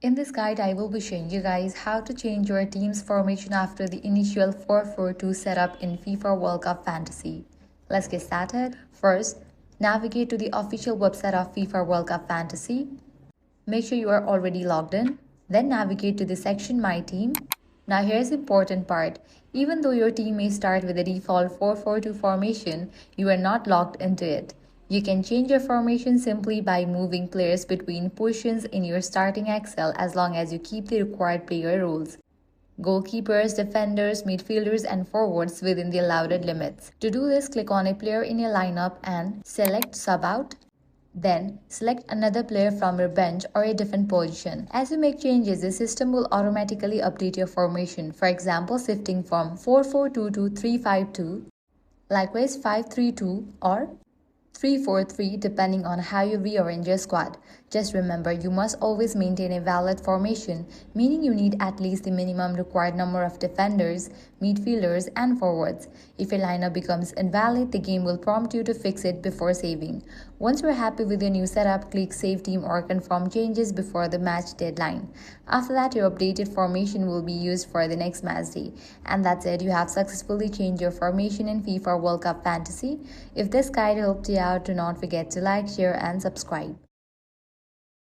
In this guide, I will be showing you guys how to change your team's formation after the initial 4-4-2 setup in FIFA World Cup Fantasy. Let's get started. First, navigate to the official website of FIFA World Cup Fantasy. Make sure you are already logged in. Then navigate to the section My Team. Now here's the important part. Even though your team may start with the default 4-4-2 formation, you are not locked into it. You can change your formation simply by moving players between positions in your starting Excel as long as you keep the required player roles. Goalkeepers, defenders, midfielders, and forwards within the allowed limits. To do this, click on a player in your lineup and select Sub Out. Then, select another player from your bench or a different position. As you make changes, the system will automatically update your formation. For example, shifting from 4-4-2 to 3-5-2, likewise 5-3-2 or 3-4-3 depending on how you rearrange your squad. Just remember, you must always maintain a valid formation, meaning you need at least the minimum required number of defenders, midfielders, and forwards. If your lineup becomes invalid, the game will prompt you to fix it before saving. Once you're happy with your new setup, click Save Team or confirm changes before the match deadline. After that, your updated formation will be used for the next match day. And that's it, you have successfully changed your formation in FIFA World Cup Fantasy. If this guide helped you out, do not forget to like, share, and subscribe.